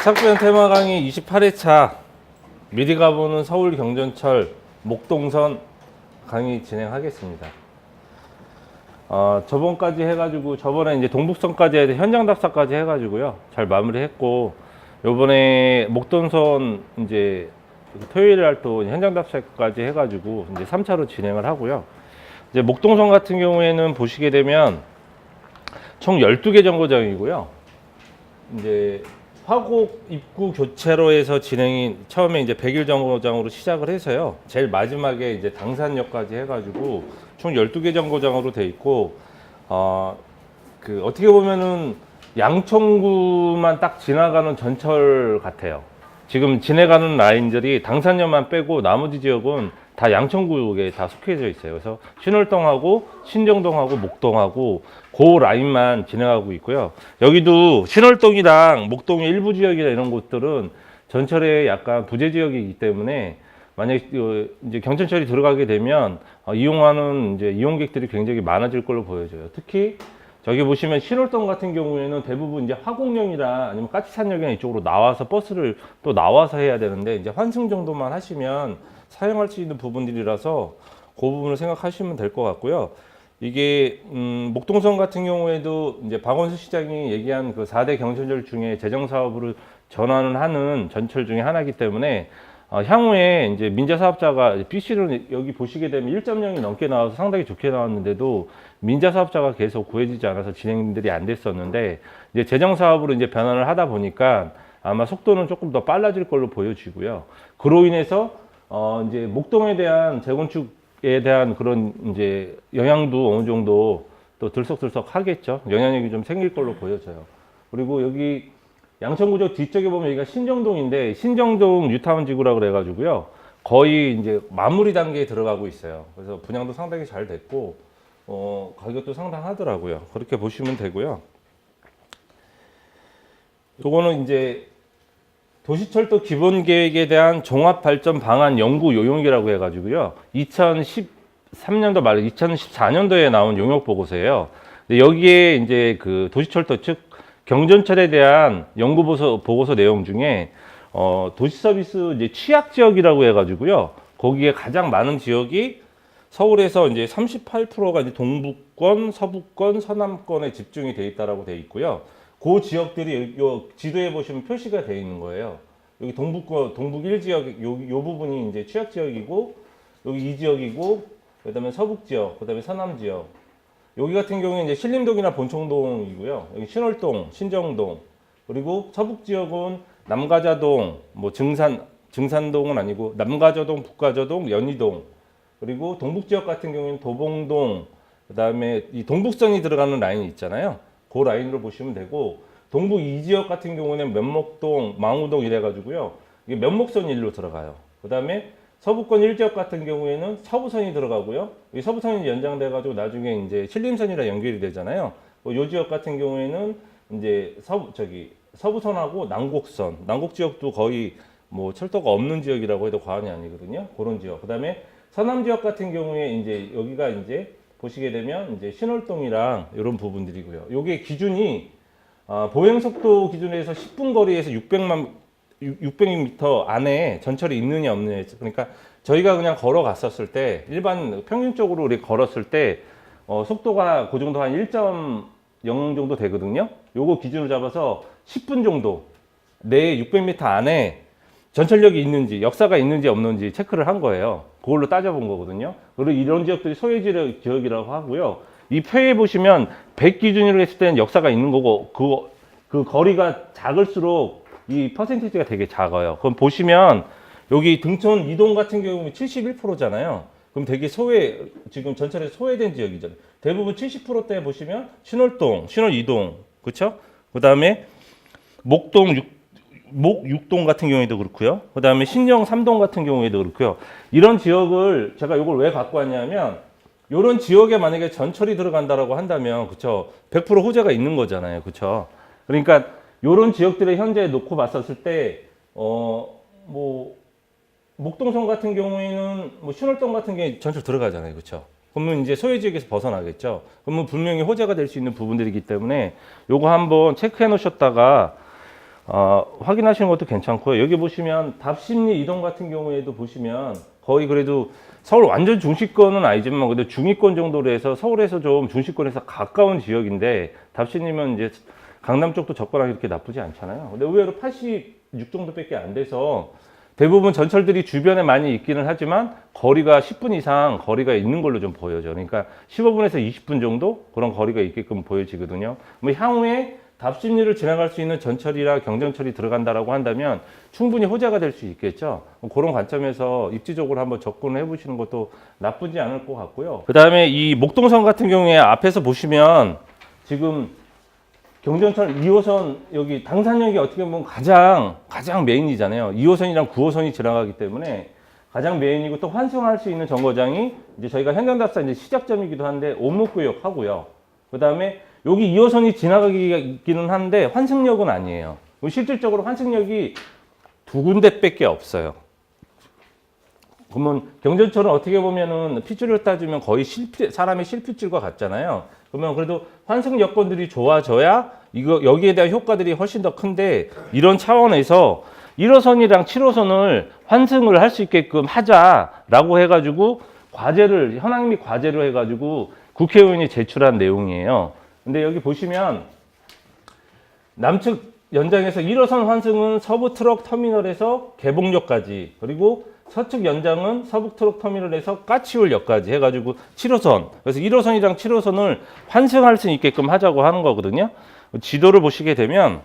기탁변 테마 강의 28회차 미리 가보는 서울 경전철 목동선 강의 진행하겠습니다. 저번까지 해가지고 저번에 이제 동북선까지 해서 현장 답사까지 해가지고요 잘 마무리했고, 요번에 목동선 이제 토요일 날 또 현장 답사까지 해가지고 이제 3차로 진행을 하고요. 이제 목동선 같은 경우에는 보시게 되면 총 12개 정거장이고요. 이제 화곡 입구 교체로에서 진행이 처음에 이제 100일 정거장으로 시작을 해서요. 제일 마지막에 이제 당산역까지 해가지고 총 12개 정거장으로 돼 있고, 어떻게 보면은 양천구만 딱 지나가는 전철 같아요. 지금 지나가는 라인들이 당산역만 빼고 나머지 지역은 다 양천구에 다 속해져 있어요. 그래서 신월동하고 신정동하고 목동하고 그 라인만 진행하고 있고요. 여기도 신월동이랑 목동의 일부 지역이나 이런 곳들은 전철에 약간 부재 지역이기 때문에 만약에 이제 경전철이 들어가게 되면 이용하는 이제 이용객들이 굉장히 많아질 걸로 보여져요. 특히 저기 보시면 신월동 같은 경우에는 대부분 이제 화곡역이나 아니면 까치산역이나 이쪽으로 나와서 버스를 또 나와서 해야 되는데, 이제 환승 정도만 하시면 사용할 수 있는 부분들이라서 그 부분을 생각하시면 될 것 같고요. 이게 목동선 같은 경우에도 이제 박원순 시장이 얘기한 그 4대 경전철 중에 재정 사업으로 전환을 하는 전철 중에 하나이기 때문에 향후에 이제 민자 사업자가 BC를 여기 보시게 되면 1.0이 넘게 나와서 상당히 좋게 나왔는데도 민자 사업자가 계속 구해지지 않아서 진행들이 안 됐었는데, 이제 재정 사업으로 이제 변환을 하다 보니까 아마 속도는 조금 더 빨라질 걸로 보여지고요. 그로 인해서 이제 목동에 대한 재건축에 대한 그런 이제 영향도 어느 정도 또 들썩들썩 하겠죠. 영향력이 좀 생길 걸로 보여져요. 그리고 여기 양천구역 뒤쪽에 보면 여기가 신정동인데, 신정동 뉴타운 지구라고 그래가지고요 거의 이제 마무리 단계에 들어가고 있어요. 그래서 분양도 상당히 잘 됐고 가격도 상당하더라고요. 그렇게 보시면 되고요. 요거는 이제 도시철도 기본계획에 대한 종합발전 방안 연구 요용이라고 해가지고요 2013년도 말 2014년도에 나온 용역 보고서예요. 근데 여기에 이제 그 도시철도 즉 경전철에 대한 연구 보고서 내용 중에 도시 서비스 이제 취약 지역이라고 해가지고요 거기에 가장 많은 지역이 서울에서 이제 38%가 이제 동북권, 서북권, 서남권에 집중이 돼 있다라고 돼 있고요. 그 지역들이 요 지도에 보시면 표시가 되어 있는 거예요. 여기 동북권, 동북 1지역 요 부분이 이제 취약 지역이고, 여기 2지역이고, 그다음에 서북 지역, 그다음에 서남 지역. 여기 같은 경우에 이제 신림동이나 본청동이고요. 여기 신월동, 신정동, 그리고 서북 지역은 남가자동, 뭐 증산동은 아니고 남가저동, 북가저동, 연희동, 그리고 동북 지역 같은 경우에는 도봉동, 그다음에 이 동북선이 들어가는 라인이 있잖아요. 그 라인으로 보시면 되고, 동북 2지역 같은 경우는 면목동, 망우동 이래가지고요 이게 면목선 일로 들어가요. 그다음에 서부권 1지역 같은 경우에는 서부선이 들어가고요. 이 서부선이 연장돼가지고 나중에 이제 신림선이랑 연결이 되잖아요. 이 지역 같은 경우에는 이제 서부선하고 남곡선, 남곡 지역도 거의 뭐 철도가 없는 지역이라고 해도 과언이 아니거든요. 그런 지역. 그다음에 서남 지역 같은 경우에 이제 여기가 이제 보시게 되면 이제 신월동이랑 이런 부분들이고요. 요게 기준이 보행속도 기준에서 10분 거리에서 600m 안에 전철이 있느냐 없느냐. 그러니까 저희가 그냥 걸어갔었을 때 일반 평균적으로 우리 걸었을 때 속도가 그 정도 한 1.0 정도 되거든요. 요거 기준으로 잡아서 10분 정도 내 600m 안에 전철역이 있는지 역사가 있는지 없는지 체크를 한 거예요. 그걸로 따져본 거거든요. 그리고 이런 지역들이 소외 지역이라고 하고요. 이 표에 보시면 100 기준으로 했을 때는 역사가 있는 거고, 그 거리가 작을수록 이 퍼센티지가 되게 작아요. 그럼 보시면 여기 등촌 이동 같은 경우는 71%잖아요. 그럼 되게 지금 전철에 소외된 지역이잖아요. 대부분 70%대 보시면 신월동, 신월 이동, 그렇죠? 그 다음에 목육동 같은 경우에도 그렇고요. 그 다음에 신정 3동 같은 경우에도 그렇고요. 이런 지역을 제가 이걸 왜 갖고 왔냐면, 이런 지역에 만약에 전철이 들어간다라고 한다면, 그쵸, 100% 호재가 있는 거잖아요. 그쵸. 그러니까 이런 지역들에 현재 놓고 봤었을 때, 뭐 목동선 같은 경우에는 뭐 신월동 같은 게 전철 들어가잖아요. 그쵸. 그러면 이제 소외 지역에서 벗어나겠죠. 그러면 분명히 호재가 될 수 있는 부분들이기 때문에 요거 한번 체크해 놓으셨다가 확인하시는 것도 괜찮고요. 여기 보시면 답심리 이동 같은 경우에도 보시면 거의 그래도 서울 완전 중시권은 아니지만 근데 중위권 정도로 해서 서울에서 좀 중시권에서 가까운 지역인데 답심리면 이제 강남 쪽도 접근하기 이렇게 나쁘지 않잖아요. 근데 의외로 86 정도밖에 안 돼서 대부분 전철들이 주변에 많이 있기는 하지만 거리가 10분 이상 거리가 있는 걸로 좀 보여져. 그러니까 15분에서 20분 정도 그런 거리가 있게끔 보여지거든요. 뭐 향후에 답심리를 지나갈 수 있는 전철이나 경전철이 들어간다라고 한다면 충분히 호재가 될 수 있겠죠. 그런 관점에서 입지적으로 한번 접근을 해보시는 것도 나쁘지 않을 것 같고요. 그 다음에 이 목동선 같은 경우에 앞에서 보시면 지금 경전철 2호선 여기 당산역이 어떻게 보면 가장 메인이잖아요. 2호선이랑 9호선이 지나가기 때문에 가장 메인이고 또 환승할 수 있는 정거장이 이제 저희가 현장답사 이제 시작점이기도 한데 옥목구역 하고요. 그 다음에 여기 2호선이 지나가기는 한데 환승역은 아니에요. 실질적으로 환승역이 두 군데밖에 없어요. 그러면 경전철은 어떻게 보면은 핏줄을 따지면 거의 사람의 실핏줄과 같잖아요. 그러면 그래도 환승 여건들이 좋아져야 여기에 대한 효과들이 훨씬 더 큰데 이런 차원에서 1호선이랑 7호선을 환승을 할 수 있게끔 하자라고 해가지고 현황 및 과제로 해가지고 국회의원이 제출한 내용이에요. 근데 여기 보시면 남측 연장에서 1호선 환승은 서부 트럭 터미널에서 개봉역까지, 그리고 서측 연장은 서북 트럭 터미널에서 까치울역까지 해가지고 7호선. 그래서 1호선이랑 7호선을 환승할 수 있게끔 하자고 하는 거거든요. 지도를 보시게 되면